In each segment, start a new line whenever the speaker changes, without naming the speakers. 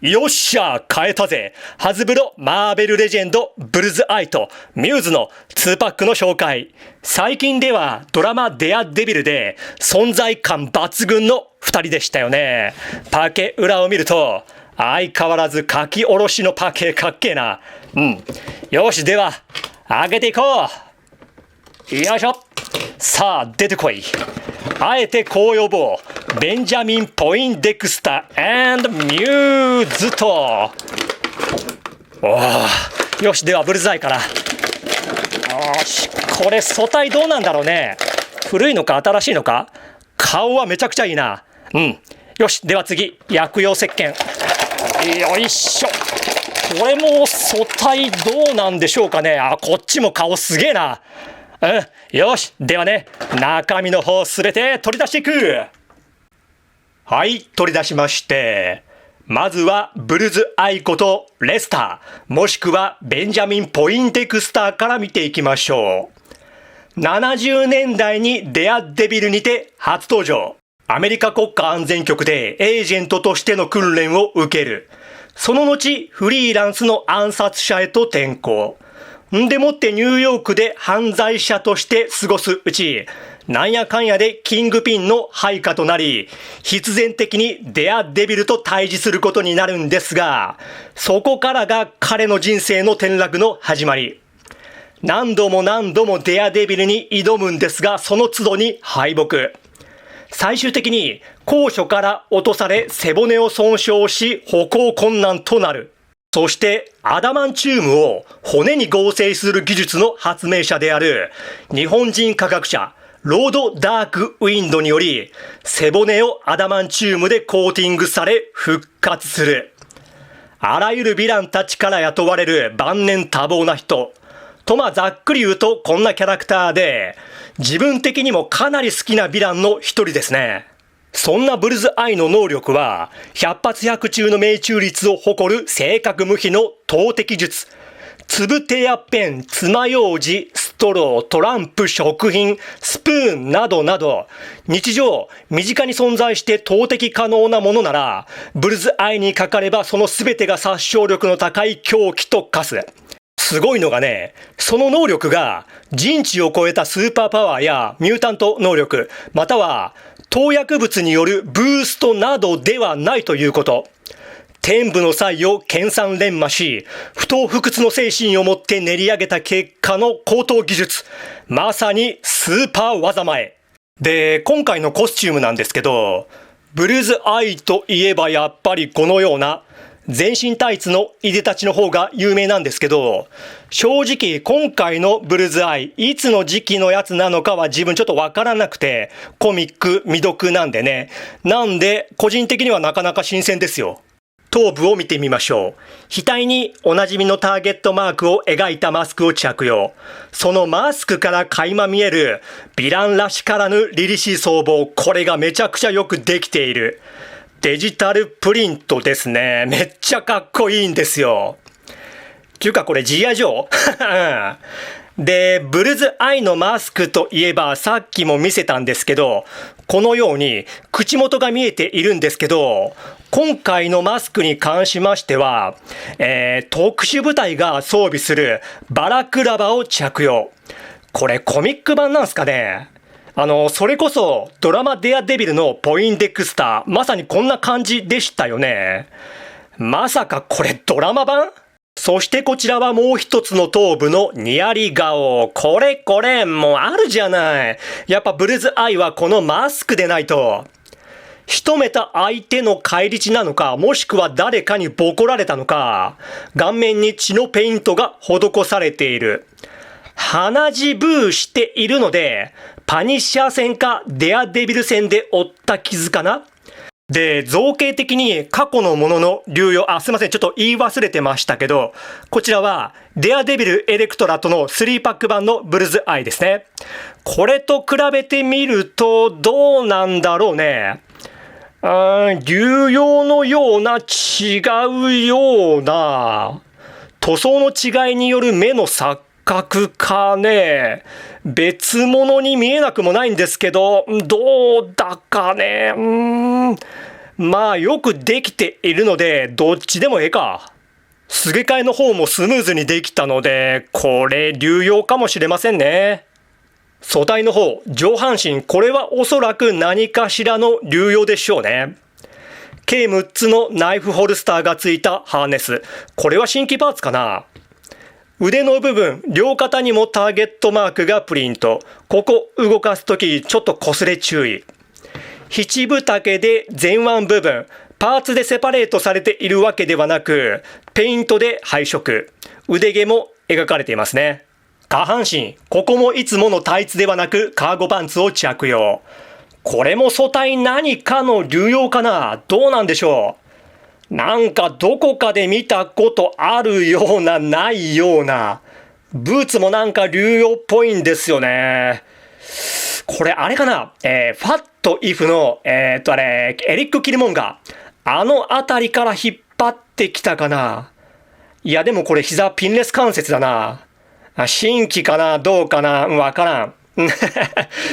よっしゃ変えたぜ。ハズブロマーベルレジェンドブルズアイとミューズの2パックの紹介。最近ではドラマデアデビルで存在感抜群の2人でしたよね。パケ裏を見ると相変わらず書き下ろしのパケかっけえな。よし、では上げていこう。よいしょ。さあ出てこい。あえてこう呼ぼう。ベンジャミン・ポインデクスター&ミューズと。よし、ではブルズアイから。よし、これ素体どうなんだろうね。古いのか新しいのか。顔はめちゃくちゃいいな。よし、では次、薬用石鹸。よいしょ。これも素体どうなんでしょうかね。こっちも顔すげえな。よし、ではね、中身の方すべて取り出していく。はい、取り出しまして、まずはブルズアイことレスター、もしくはベンジャミン・ポインテクスターから見ていきましょう。70年代にデアデビルにて初登場。アメリカ国家安全局でエージェントとしての訓練を受ける。その後、フリーランスの暗殺者へと転向。でもってニューヨークで犯罪者として過ごすうち、なんやかんやでキングピンの配下となり、必然的にデアデビルと対峙することになるんですが、そこからが彼の人生の転落の始まり。何度もデアデビルに挑むんですが、その都度に敗北。最終的に高所から落とされ背骨を損傷し歩行困難となる。そしてアダマンチウムを骨に合成する技術の発明者である日本人科学者ロード・ダークウィンドにより背骨をアダマンチウムでコーティングされ復活する。あらゆるヴィランたちから雇われる万年多忙な人とざっくり言うとこんなキャラクターで自分的にもかなり好きなヴィランの一人ですね。そんなブルズアイの能力は100発100中の命中率を誇る正確無比の投擲術。つぶてやペン、爪楊枝、ストロー、トランプ、食品、スプーンなどなど日常身近に存在して投擲可能なものならブルズアイにかかればその全てが殺傷力の高い凶器と化す。すごいのがね、その能力が人知を超えたスーパーパワーやミュータント能力、または投薬物によるブーストなどではないということ。天賦の才を研鑽錬磨し、不撓不屈の精神をもって練り上げた結果の高等技術。まさにスーパー技前。で、今回のコスチュームなんですけど、ブルズアイといえばやっぱりこのような全身タイツのいでたちの方が有名なんですけど、正直今回のブルズアイ、いつの時期のやつなのかは自分ちょっとわからなくて、コミック未読なんでね。なんで個人的にはなかなか新鮮ですよ。頭部を見てみましょう。額におなじみのターゲットマークを描いたマスクを着用。そのマスクから垣間見えるヴィランらしからぬ凛々しい装備、これがめちゃくちゃよくできている。デジタルプリントですね。めっちゃかっこいいんですよ。っていうかこれジアジョーで、ブルズアイのマスクといえばさっきも見せたんですけど、このように口元が見えているんですけど、今回のマスクに関しましては、特殊部隊が装備するバラクラバを着用。これコミック版なんすかね。それこそドラマデアデビルのポインデクスター、まさにこんな感じでしたよね。まさかこれドラマ版？そしてこちらはもう一つの頭部のニヤリ顔。これもうあるじゃない。やっぱブルズアイはこのマスクでないと。仕留めた相手の返り血なのか、もしくは誰かにボコられたのか、顔面に血のペイントが施されている。鼻血ブーしているので、パニッシャー戦かデアデビル戦で負った傷かな。で、造形的に過去のものの流用、すいません、ちょっと言い忘れてましたけど、こちらはデアデビルエレクトラとの3パック版のブルズアイですね。これと比べてみるとどうなんだろうね。流用のような違うような、塗装の違いによる目の錯覚かね。別物に見えなくもないんですけど、どうだかね。まあよくできているのでどっちでもええか。すげ替えの方もスムーズにできたので、これ流用かもしれませんね。素体の方、上半身、これはおそらく何かしらの流用でしょうね。計6つのナイフホルスターがついたハーネス。これは新規パーツかな。腕の部分、両肩にもターゲットマークがプリント。ここ動かすときちょっと擦れ注意。七分丈で前腕部分、パーツでセパレートされているわけではなく、ペイントで配色。腕毛も描かれていますね。下半身、ここもいつものタイツではなくカーゴパンツを着用。これも素体何かの流用かな？どうなんでしょう？なんかどこかで見たことあるようなないような。ブーツもなんか流用っぽいんですよね。これあれかな？ファットイフの、エリック・キルモンガー。あのあたりから引っ張ってきたかな。いやでもこれ膝ピンレス関節だな。新規かなどうかなわからん。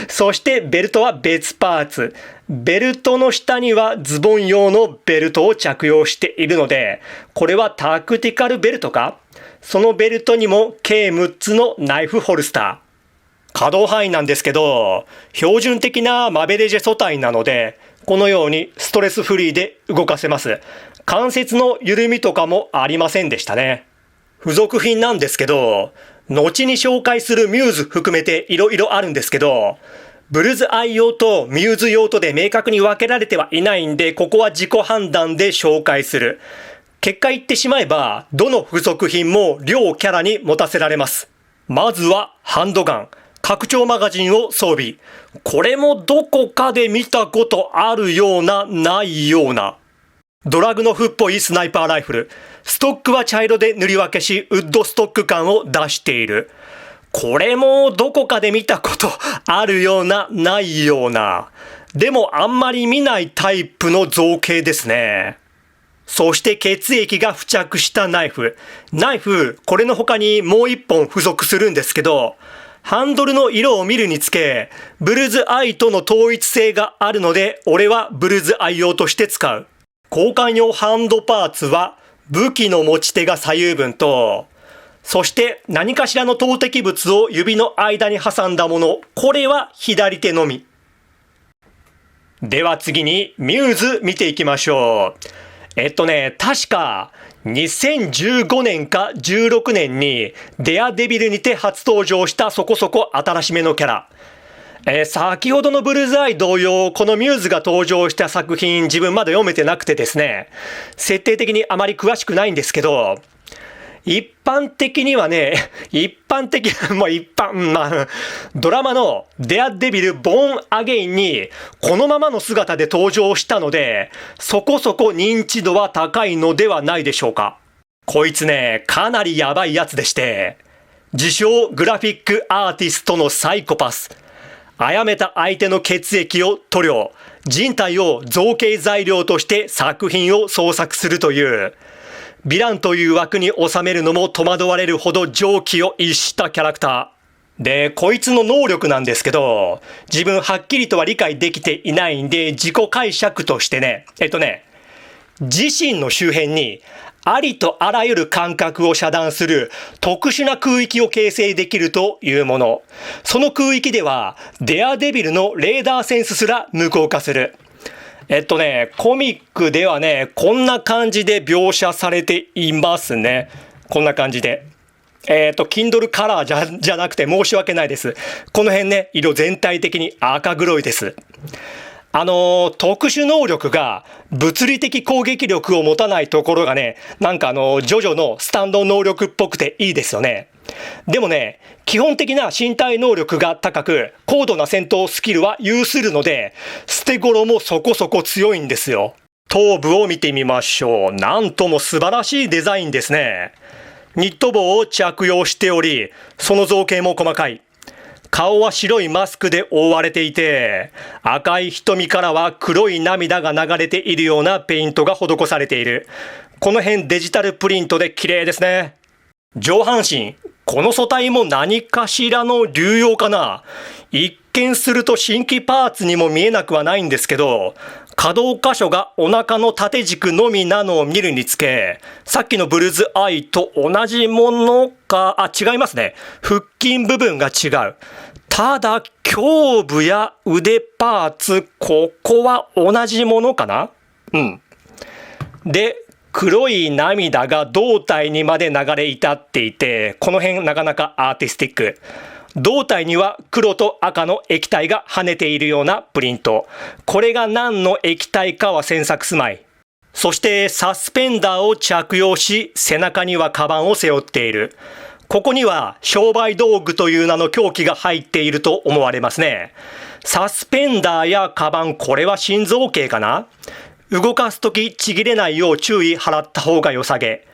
そしてベルトは別パーツ。ベルトの下にはズボン用のベルトを着用しているので、これはタクティカルベルトか？そのベルトにも計6つのナイフホルスター。可動範囲なんですけど、標準的なマベレジェ素体なので、このようにストレスフリーで動かせます。関節の緩みとかもありませんでしたね。付属品なんですけど、後に紹介するミューズ含めて色々あるんですけど、ブルズアイ用とミューズ用とで明確に分けられてはいないんで、ここは自己判断で紹介する。結果言ってしまえば、どの付属品も両キャラに持たせられます。まずはハンドガン。拡張マガジンを装備。これもどこかで見たことあるような、ないような。ドラグノフっぽいスナイパーライフル。ストックは茶色で塗り分けし、ウッドストック感を出している。これもどこかで見たことあるような、ないような。でもあんまり見ないタイプの造形ですね。そして血液が付着したナイフ。ナイフ、これの他にもう一本付属するんですけど、ハンドルの色を見るにつけ、ブルズアイとの統一性があるので、俺はブルズアイ用として使う。交換用ハンドパーツは、武器の持ち手が左右分と、そして何かしらの投擲物を指の間に挟んだもの、これは左手のみ。では次にミューズ見ていきましょう。確か2015年か16年にデアデビルにて初登場したそこそこ新しめのキャラ。先ほどのブルズアイ同様、このミューズが登場した作品自分まだ読めてなくてですね、設定的にあまり詳しくないんですけど、一般的にはね、ドラマのデアデビルボーンアゲインにこのままの姿で登場したので、そこそこ認知度は高いのではないでしょうか。こいつね、かなりヤバいやつでして、自称グラフィックアーティストのサイコパス。殺めた相手の血液を塗料、人体を造形材料として作品を創作するという、ヴィランという枠に収めるのも戸惑われるほど常軌を逸したキャラクター。で、こいつの能力なんですけど、自分はっきりとは理解できていないんで、自己解釈としてね、自身の周辺にありとあらゆる感覚を遮断する特殊な空域を形成できるというもの。その空域では、デアデビルのレーダーセンスすら無効化する。コミックではね、こんな感じで描写されていますね。こんな感じで。Kindle カラーじゃなくて申し訳ないです。この辺ね、色全体的に赤黒いです。特殊能力が物理的攻撃力を持たないところがね、なんかジョジョのスタンド能力っぽくていいですよね。でもね、基本的な身体能力が高く、高度な戦闘スキルは有するので、捨て頃もそこそこ強いんですよ。頭部を見てみましょう。なんとも素晴らしいデザインですね。ニット帽を着用しており、その造形も細かい。顔は白いマスクで覆われていて、赤い瞳からは黒い涙が流れているようなペイントが施されている。この辺デジタルプリントで綺麗ですね。上半身、この素体も何かしらの流用かな。一見すると新規パーツにも見えなくはないんですけど、可動箇所がお腹の縦軸のみなのを見るにつけ、さっきのブルズアイと同じものか、違いますね。腹筋部分が違う。ただ、胸部や腕パーツ、ここは同じものかな？で、黒い涙が胴体にまで流れ至っていて、この辺なかなかアーティスティック。胴体には黒と赤の液体が跳ねているようなプリント。これが何の液体かは詮索すまい。そしてサスペンダーを着用し、背中にはカバンを背負っている。ここには商売道具という名の凶器が入っていると思われますね。サスペンダーやカバン、これは心臓系かな？動かすときちぎれないよう注意払った方が良さげ。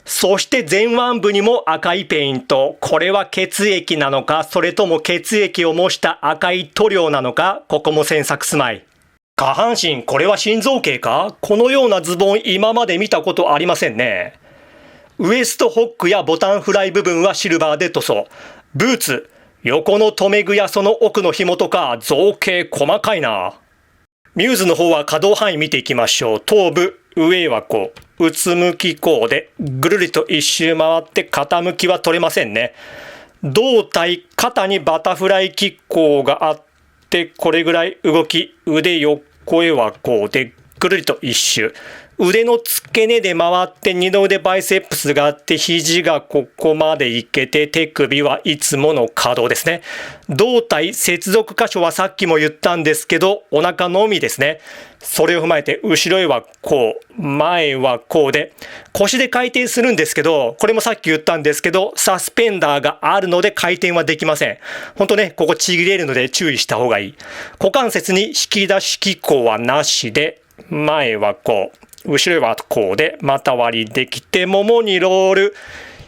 そして前腕部にも赤いペイント。これは血液なのか、それとも血液を模した赤い塗料なのか、ここも詮索すまい。下半身、これは心臓系か？このようなズボン今まで見たことありませんね。ウエストホックやボタンフライ部分はシルバーで塗装。ブーツ、横の留め具やその奥の紐とか造形細かいな。ミューズの方は可動範囲見ていきましょう。頭部、上はこう、うつむきこうで、ぐるりと一周回って傾きは取れませんね。胴体、肩にバタフライキッコーがあって、これぐらい動き、腕横へはこうで、ぐるりと一周。腕の付け根で回って二の腕バイセップスがあって肘がここまでいけて手首はいつもの可動ですね。胴体接続箇所はさっきも言ったんですけどお腹のみですね。それを踏まえて後ろへはこう前はこうで腰で回転するんですけどこれもさっき言ったんですけどサスペンダーがあるので回転はできません。ほんとねここちぎれるので注意した方がいい。股関節に引き出し機構はなしで前はこう後ろはこうで、また割りできて、ももにロール。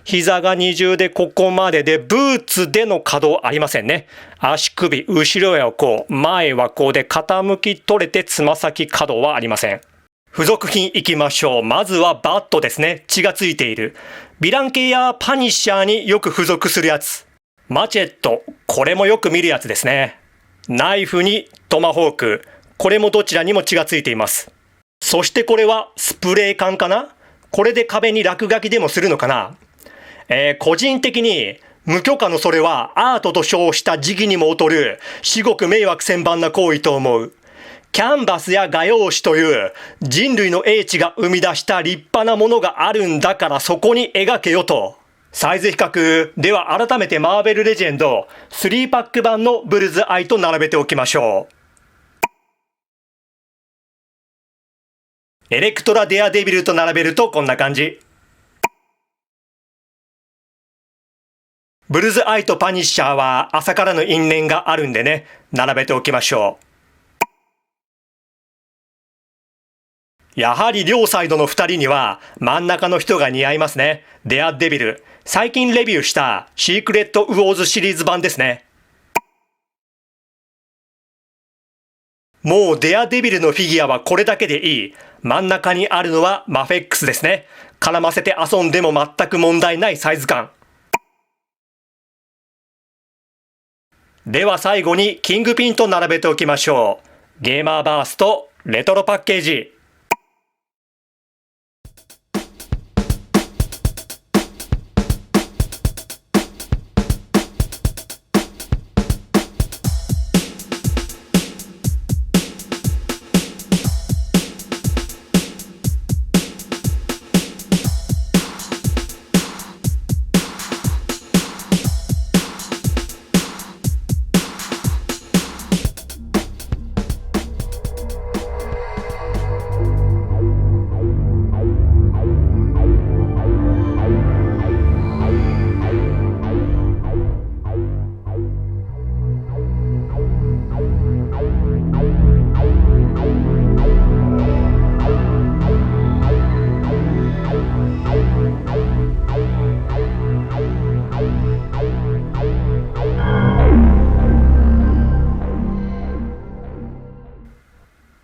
膝が二重でここまでで、ブーツでの可動ありませんね。足首、後ろへはこう、前はこうで、傾き取れてつま先可動はありません。付属品いきましょう。まずはバットですね。血がついている。ヴィラン系やパニッシャーによく付属するやつ。マチェット。これもよく見るやつですね。ナイフにトマホーク。これもどちらにも血がついています。そしてこれはスプレー缶かな？これで壁に落書きでもするのかな？個人的に無許可のそれはアートと称した時期にも劣る至極迷惑千万な行為と思う。キャンバスや画用紙という人類の英知が生み出した立派なものがあるんだからそこに描けよと。サイズ比較では改めてマーベルレジェンド3パック版のブルズアイと並べておきましょう。エレクトラ・デアデビルと並べるとこんな感じ。ブルズアイとパニッシャーは朝からの因縁があるんでね、並べておきましょう。やはり両サイドの2人には真ん中の人が似合いますね。デアデビル。最近レビューしたシークレット・ウォーズシリーズ版ですね。もうデアデビルのフィギュアはこれだけでいい。真ん中にあるのはマフェックスですね。絡ませて遊んでも全く問題ないサイズ感。では最後にキングピンと並べておきましょう。ゲーマーバースとレトロパッケージ。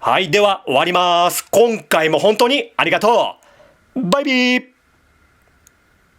はい、では終わります。今回も本当にありがとう。バイビー。